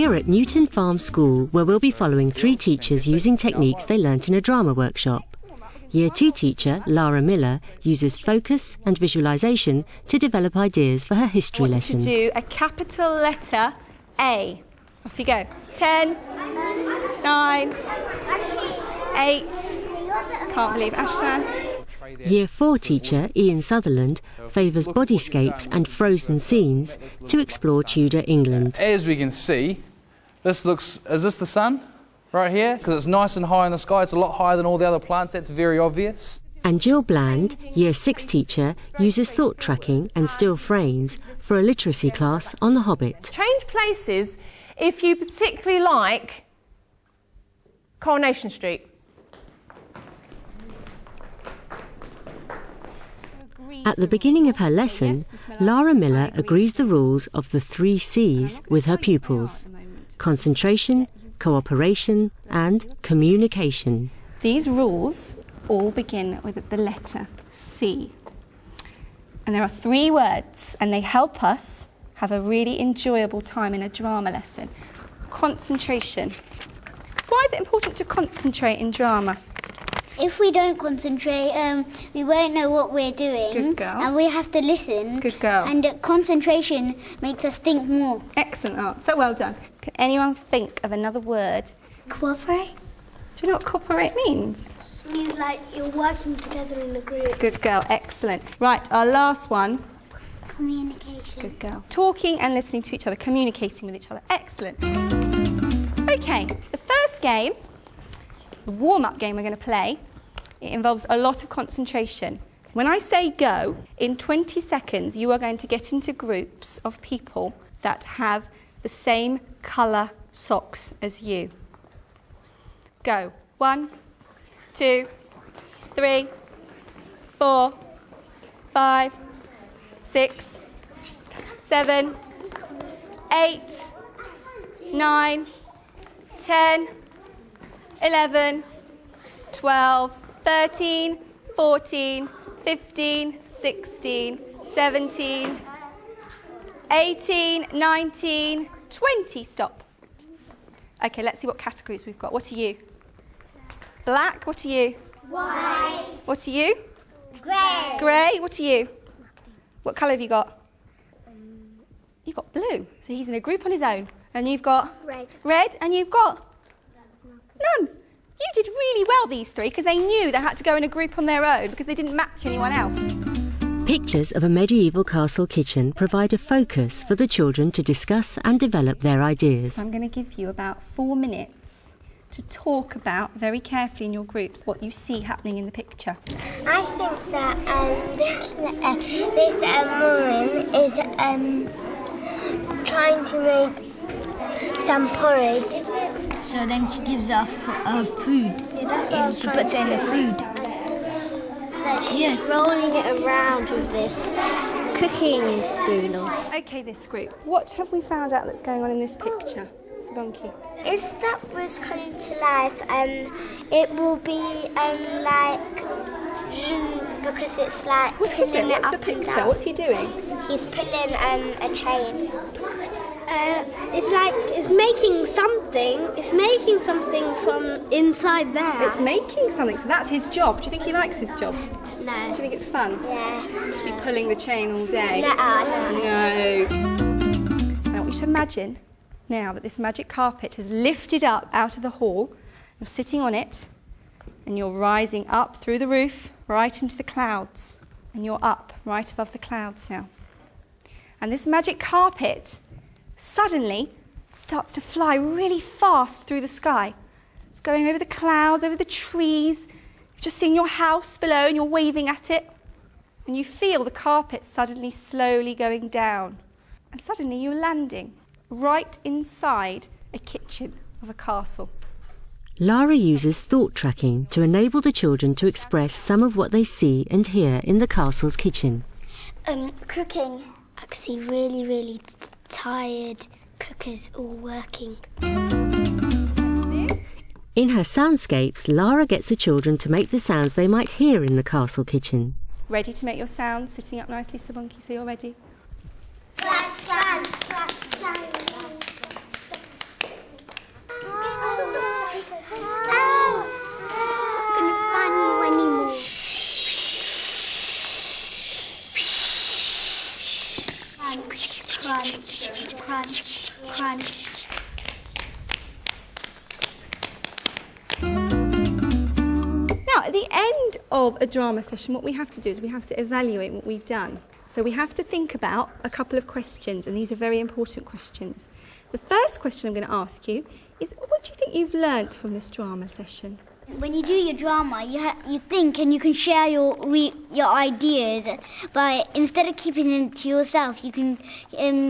are at Newton Farm School, where we'll be following 3 teachers using techniques they learnt in a drama workshop. Year 2 teacher, Lara Miller, uses focus and visualisation to develop ideas for her history lesson. To do a capital letter A. Off you go. 10, 9, 8. Can't believe Ashton. Year 4 teacher, Ian Sutherland, favours bodyscapes and frozen scenes to explore Tudor England. As we can see, is this the sun? Right here, because it's nice and high in the sky. It's a lot higher than all the other plants. That's very obvious. And Jill Bland, Year 6 teacher, uses thought tracking and still frames for a literacy class on The Hobbit. Change places if you particularly like Coronation Street. At the beginning of her lesson, Lara Miller agrees the rules of the 3 C's with her pupils: concentration, cooperation and communication. These rules all begin with the letter C. And there are 3 words, and they help us have a really enjoyable time in a drama lesson. Concentration. Why is it important to concentrate in drama? If we don't concentrate, we won't know what we're doing. Good girl. And we have to listen. Good girl. And concentration makes us think more. Excellent answer, well done. Can anyone think of another word? Cooperate? Do you know what cooperate means? It means like you're working together in a group. Good girl, excellent. Right, our last one. Communication. Good girl. Talking and listening to each other, communicating with each other. Excellent. Okay, the first game, the warm-up game we're going to play, it involves a lot of concentration. When I say go, in 20 seconds you are going to get into groups of people that have the same colour socks as you. Go. 1, 2, 3, 4, 5, 6, 7, 8, 9, 10, 11, 12, 13, 14, 15, 16, 17, 18, 19, 20. Stop. Okay, let's see what categories we've got. What are you? Black. What are you? White. What are you? Grey. Grey. What are you? What colour have you got? You've got blue. So he's in a group on his own. And you've got? Red. Red. And you've got? None. You did really well, these 3, because they knew they had to go in a group on their own because they didn't match anyone else. Pictures of a medieval castle kitchen provide a focus for the children to discuss and develop their ideas. So I'm going to give you about 4 minutes to talk about, very carefully in your groups, what you see happening in the picture. I think that this woman is trying to make some porridge. So then she gives her food. She puts it in the food. She's rolling it around with this cooking spoon. OK, this group, what have we found out that's going on in this picture? Sabonki. If that was come to life, it will be like because it's like What is it? pulling What's it the up and picture? down. What's he doing? He's pulling a chain. It's like it's making something. It's making something from inside there. It's making something, so that's his job. Do you think he likes his job? Do No. you think it's fun? Yeah. To be pulling the chain all day? No. No. I want you to imagine now that this magic carpet has lifted up out of the hall. You're sitting on it and you're rising up through the roof right into the clouds. And you're up right above the clouds now. And this magic carpet suddenly starts to fly really fast through the sky. It's going over the clouds, over the trees. You've just seen your house below and you're waving at it. And you feel the carpet suddenly slowly going down. And suddenly you're landing right inside a kitchen of a castle. Lara uses thought tracking to enable the children to express some of what they see and hear in the castle's kitchen. Cooking. I can see really tired cookers all working. In her soundscapes, Lara gets the children to make the sounds they might hear in the castle kitchen. Ready to make your sounds, sitting up nicely, Sabonki, so you're ready? crunch, crunch, crunch. Now, at the end of a drama session, what we have to do is we have to evaluate what we've done. So we have to think about a couple of questions, and these are very important questions. The first question I'm going to ask you is, what do you think you've learnt from this drama session? When you do your drama, you think and you can share your ideas, but instead of keeping them to yourself, you can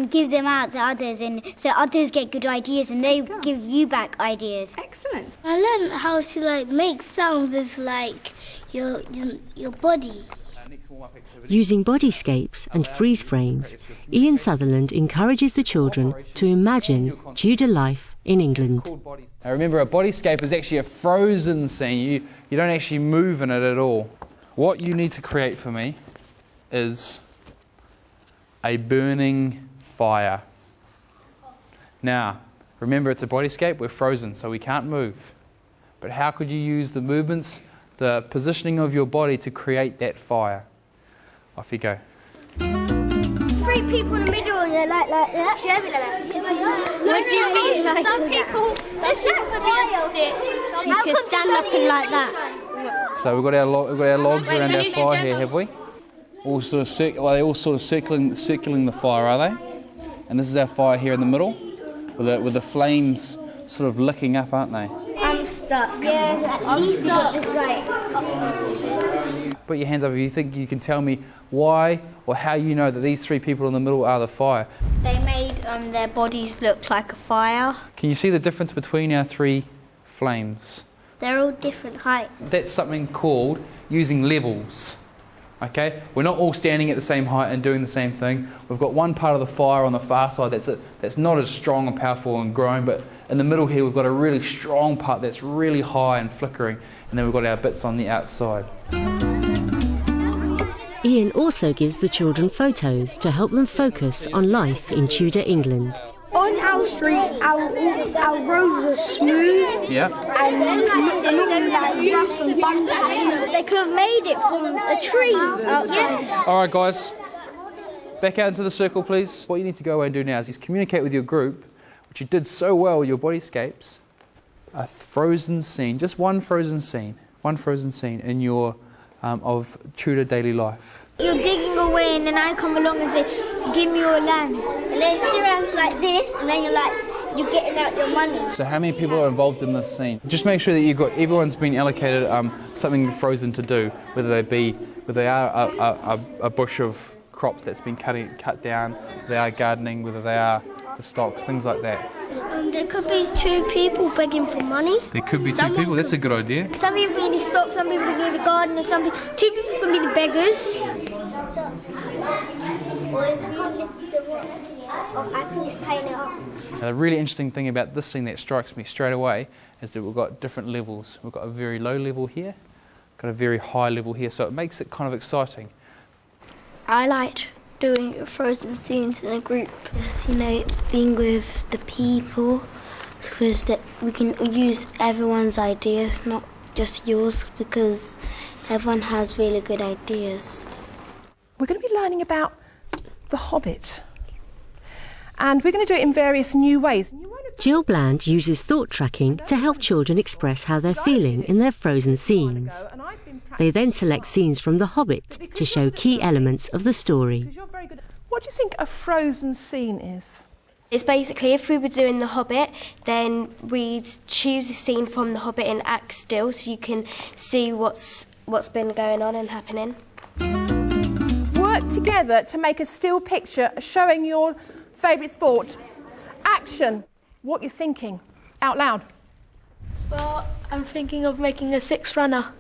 give them out to others, and so others get good ideas and they give you back ideas. Excellent. I learned how to make sound with your body. Using bodyscapes and freeze frames, Ian Sutherland encourages the children to imagine Tudor life in England. Now remember, a bodyscape is actually a frozen scene. You don't actually move in it at all. What you need to create for me is a burning fire. Now, remember, it's a bodyscape, we're frozen, so we can't move. But how could you use the movements, the positioning of your body to create that fire? Off you go. 3 people in the middle and they're like that. What do you mean? Some people could be a stick. You can stand up and like that. So we've got our logs around our fire here, have we? All sort of are they all sort of circling the fire, are they? And this is our fire here in the middle, with the flames sort of licking up, aren't they? I'm stuck. Yeah, I'm stuck. Right. Put your hands up if you think you can tell me why or how you know that these 3 people in the middle are the fire. They made their bodies look like a fire. Can you see the difference between our 3 flames? They're all different heights. That's something called using levels. Okay? We're not all standing at the same height and doing the same thing. We've got one part of the fire on the far side that's not as strong and powerful and growing, but in the middle here we've got a really strong part that's really high and flickering, and then we've got our bits on the outside. Ian also gives the children photos to help them focus on life in Tudor England. On our street, our roads are smooth. Yeah. And not rough and bumpy. They could have made it from a tree outside. All right, guys. Back out into the circle, please. What you need to go away and do now is communicate with your group, which you did so well with your bodyscapes, a frozen scene, just one frozen scene in your of Tudor daily life. You're digging away and then I come along and say, give me your land. And then it surrounds like this and then you're getting out your money. So how many people are involved in this scene? Just make sure that everyone's been allocated something frozen to do, whether they are a bush of crops that's been cut down, they are gardening, whether they are the stocks, things like that. There could be 2 people begging for money. There could be 2 people, that's a good idea. Some people can be the stock, some people can be the gardener, 2 people can be the beggars. I think it's tying it up. Now, the really interesting thing about this scene that strikes me straight away is that we've got different levels. We've got a very low level here, got a very high level here, so it makes it kind of exciting. I liked doing frozen scenes in a group. Just, being with the people, because that we can use everyone's ideas, not just yours, because everyone has really good ideas. We're going to be learning about The Hobbit. And we're going to do it in various new ways. Jill Bland uses thought tracking to help children express how they're feeling in their frozen scenes. They then select scenes from The Hobbit to show key elements of the story. What do you think a frozen scene is? It's basically, if we were doing The Hobbit, then we'd choose a scene from The Hobbit and act still so you can see what's been going on and happening. Work together to make a still picture showing your favourite sport. Action. What you're thinking. Out loud. Well, I'm thinking of making a 6 runner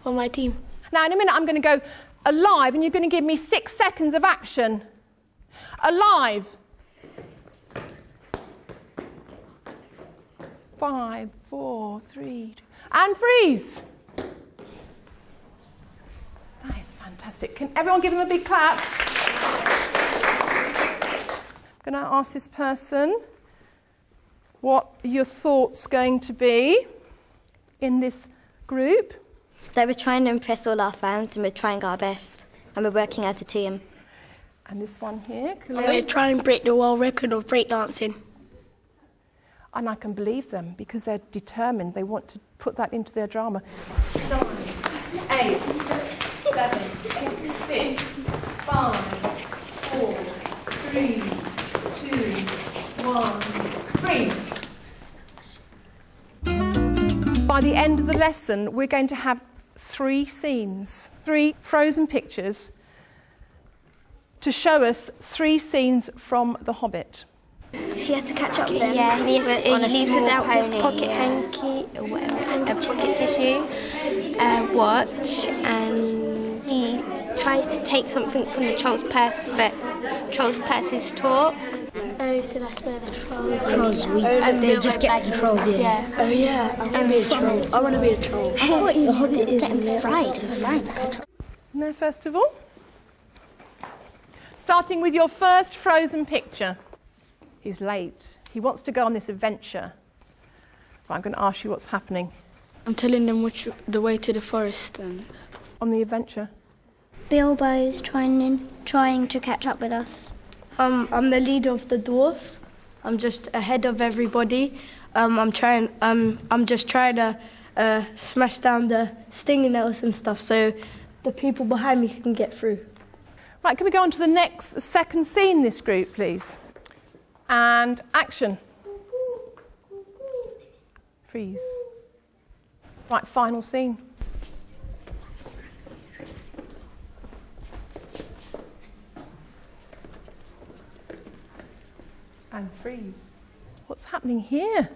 for my team. Now, in a minute, I'm going to go alive and you're going to give me 6 seconds of action. Alive. 5, 4, 3, 2, and freeze. That is fantastic. Can everyone give them a big clap? I'm going to ask this person what your thoughts going to be in this group. They were trying to impress all our fans and we're trying our best and we're working as a team. And this one here, We're trying to break the world record of breakdancing. And I can believe them because they're determined. They want to put that into their drama. 9, 8, 7, 6, 5, 4, 3, 2, 1, freeze. By the end of the lesson, we're going to have 3 scenes, 3 frozen pictures to show us 3 scenes from The Hobbit. He has to catch up with them. Yeah, he leaves without his pocket hanky, or whatever, a pocket tissue, watch, and he tries to take something from the troll's purse, but troll's purses talk. Oh, so that's where the trolls And they just get the trolls in. Yeah. Oh yeah, I want to be a troll. I want to be a troll. I thought the Hobbit is fried. No festival. Starting with your first frozen picture. He's late. He wants to go on this adventure. Right, I'm going to ask you what's happening. I'm telling them the way to the forest. And On the adventure. Bilbo's trying to catch up with us. I'm the leader of the dwarfs. I'm just ahead of everybody. I'm just trying to smash down the stinging nails and stuff so the people behind me can get through. Right, can we go on to the second scene, this group, please? And action. Freeze. Right, final scene. And freeze. What's happening here?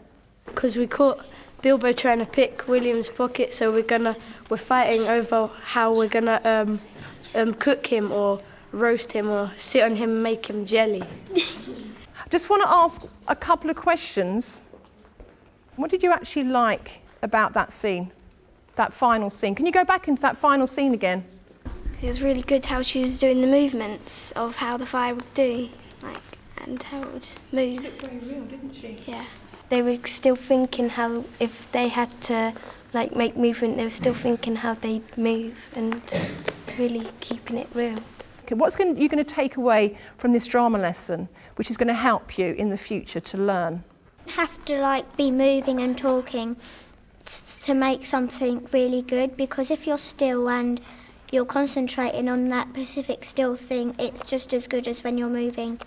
Because we caught Bilbo trying to pick William's pocket, so we're fighting over how we're gonna cook him or roast him or sit on him and make him jelly. Just want to ask a couple of questions. What did you actually like about that scene, that final scene? Can you go back into that final scene again? It was really good how she was doing the movements of how the fire would do, and how it would move. It's very real, didn't she? Yeah. They were still thinking how, if they had to make movement, they were still thinking how they'd move and really keeping it real. Okay, what's you going to take away from this drama lesson, which is going to help you in the future to learn? Have to be moving and talking to make something really good, because if you're still and you're concentrating on that specific still thing, it's just as good as when you're moving.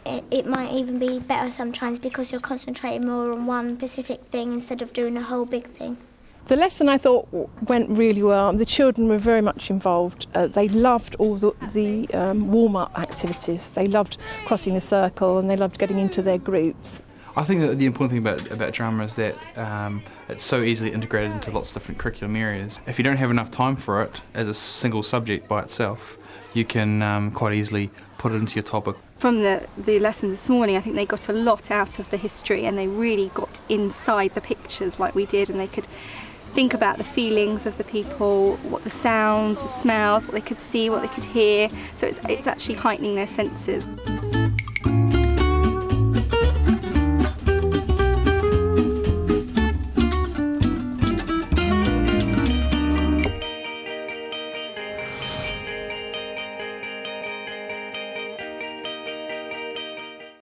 It might even be better sometimes because you're concentrating more on one specific thing instead of doing a whole big thing. The lesson, I thought, went really well. The children were very much involved. They loved all the warm-up activities. They loved crossing the circle and they loved getting into their groups. I think that the important thing about drama is that it's so easily integrated into lots of different curriculum areas. If you don't have enough time for it as a single subject by itself, you can quite easily put it into your topic. From the lesson this morning, I think they got a lot out of the history and they really got inside the pictures like we did, and they could think about the feelings of the people, what the sounds, the smells, what they could see, what they could hear. So it's actually heightening their senses.